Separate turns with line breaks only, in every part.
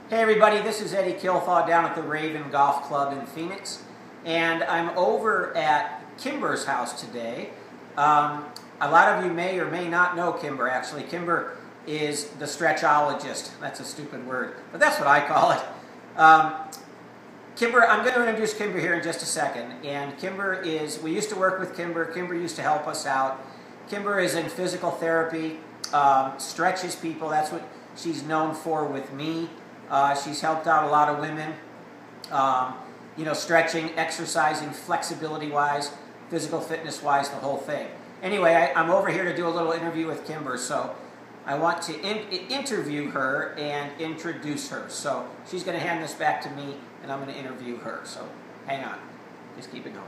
Hey everybody, this is Eddie Kilthaw down at the Raven Golf Club in Phoenix, and I'm over at Kimber's house today. A lot of you may or may not know Kimber, actually. Kimber is the stretchologist. That's a stupid word, but that's what I call it. Kimber, I'm going to introduce Kimber here in just a second, and Kimber is, we used to work with Kimber. Kimber used to help us out. Kimber is in physical therapy, stretches people. That's what she's known for with me. She's helped out a lot of women, you know, stretching, exercising, flexibility-wise, physical fitness-wise, the whole thing. Anyway, I'm over here to do a little interview with Kimber, so I want to interview her and introduce her. So she's going to hand this back to me, and I'm going to interview her. So hang on. Just keep it going.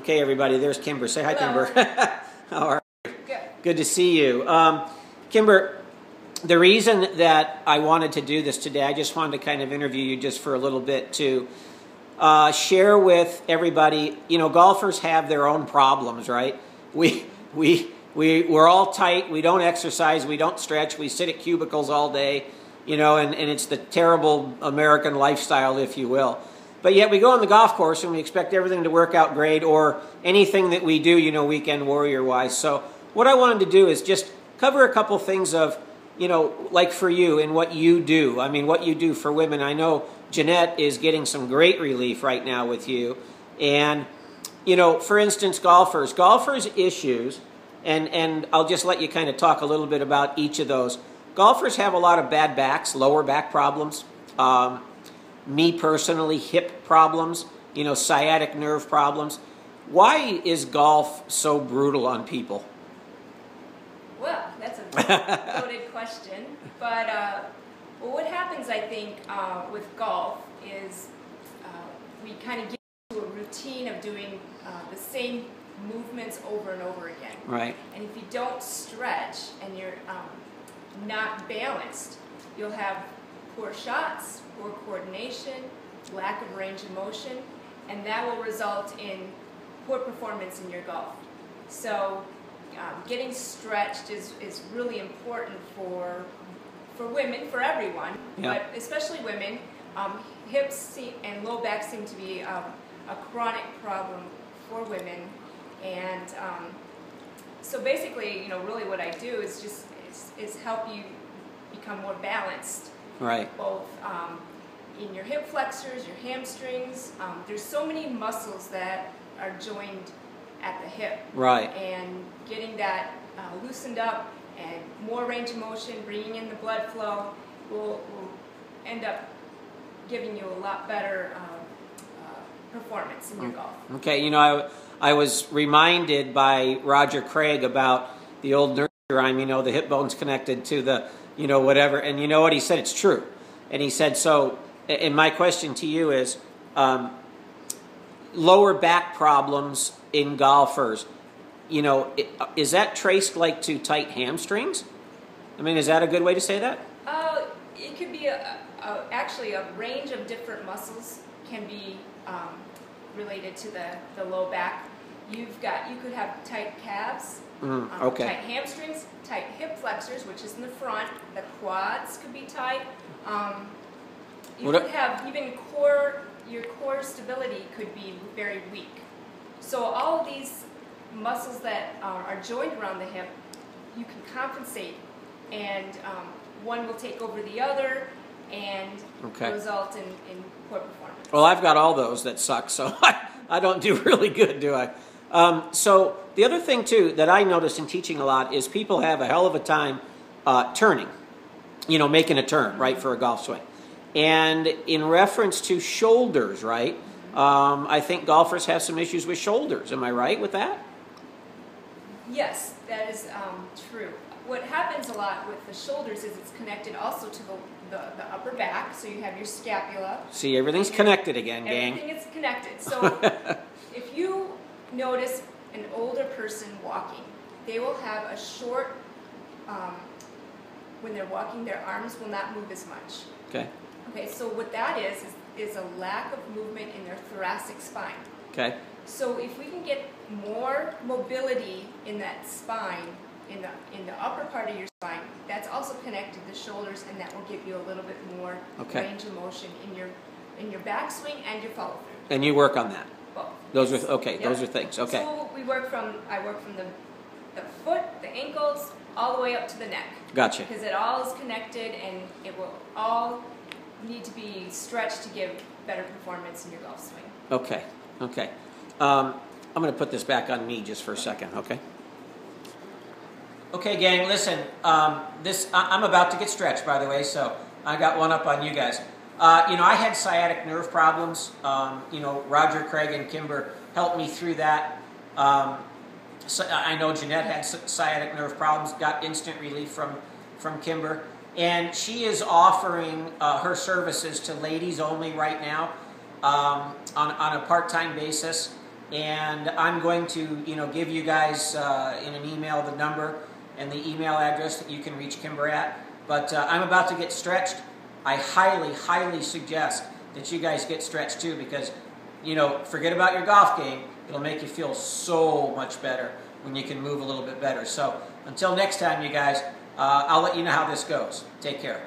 Okay, everybody, there's Kimber. Say hi,
Hello.
Kimber. How are you?
Good.
Good to see you. Kimber, the reason that I wanted to do this today, I just wanted to kind of interview you just for a little bit to share with everybody, you know, golfers have their own problems, right? We're all tight, we don't exercise, we don't stretch, we sit at cubicles all day, you know, and it's the terrible American lifestyle, if you will. But yet we go on the golf course and we expect everything to work out great, or anything that we do, you know, weekend warrior-wise. So what I wanted to do is just cover a couple things of, you know, like for you and what you do. I mean, what you do for women. I know Jeanette is getting some great relief right now with you. And, you know, for instance, golfers' issues, and I'll just let you kind of talk a little bit about each of those. Golfers have a lot of bad backs, lower back problems. Me personally, hip problems, you know, sciatic nerve problems. Why is golf so brutal on people?
Well, that's a loaded question. But well, what happens, I think, with golf is we kind of get into a routine of doing the same movements over and over again.
Right.
And if you don't stretch and you're not balanced, you'll have poor shots, poor coordination, lack of range of motion, and that will result in poor performance in your golf. So getting stretched is really important for women, for everyone,
yeah.
But especially women. Hips and low back seem to be a chronic problem for women, and so basically, you know, really what I do is help you become more balanced.
Right.
Both in your hip flexors, your hamstrings. There's so many muscles that are joined at the hip.
Right.
And getting that loosened up and more range of motion, bringing in the blood flow, will end up giving you a lot better performance in your golf.
Okay, you know, I was reminded by Roger Craig about the old nursery rhyme, you know, the hip bone's connected to the, you know, whatever, and you know what he said? It's true. And he said, so, and my question to you is, lower back problems in golfers, you know, is that traced like to tight hamstrings? I mean, is that a good way to say that?
It could be actually a range of different muscles can be related to the low back. You could have tight calves,
okay.
Tight hamstrings, tight hip flexors, which is in the front. The quads could be tight. You could have even your core stability could be very weak. So all of these muscles that are joined around the hip, you can compensate, and one will take over the other and result in poor performance.
Well, I've got all those that suck, so I don't do really good, do I? So the other thing, too, that I notice in teaching a lot is people have a hell of a time turning, you know, making a turn, right, for a golf swing. And in reference to shoulders, right, I think golfers have some issues with shoulders. Am I right with that?
Yes, that is true. What happens a lot with the shoulders is it's connected also to the upper back, so you have your scapula.
See, everything's connected again, gang.
Everything is connected. So if you notice an older person walking, they will have a short, when they're walking, their arms will not move as much.
Okay.
Okay, so what that is a lack of movement in their thoracic spine.
Okay.
So if we can get more mobility in that spine, in the upper part of your spine. That's also connected to the shoulders, and that will give you a little bit more range of motion in your backswing and your follow through.
And you work on that.
Both.
Those are okay. Yep. Those are things. Okay.
So I work from the foot, the ankles, all the way up to the neck.
Gotcha.
Because it all is connected, and it will all need to be stretched to give better performance in your golf swing.
Okay. Okay. I'm going to put this back on me just for a second. Okay. Okay, gang. Listen. I'm about to get stretched, by the way, so I got one up on you guys. I had sciatic nerve problems. Roger, Craig, and Kimber helped me through that. So I know Jeanette had sciatic nerve problems, got instant relief from Kimber. And she is offering her services to ladies only right now on a part-time basis. And I'm going to, give you guys in an email the number and the email address that you can reach Kimber at. But I'm about to get stretched. I highly, highly suggest that you guys get stretched too, because, forget about your golf game. It'll make you feel so much better when you can move a little bit better. So until next time, you guys, I'll let you know how this goes. Take care.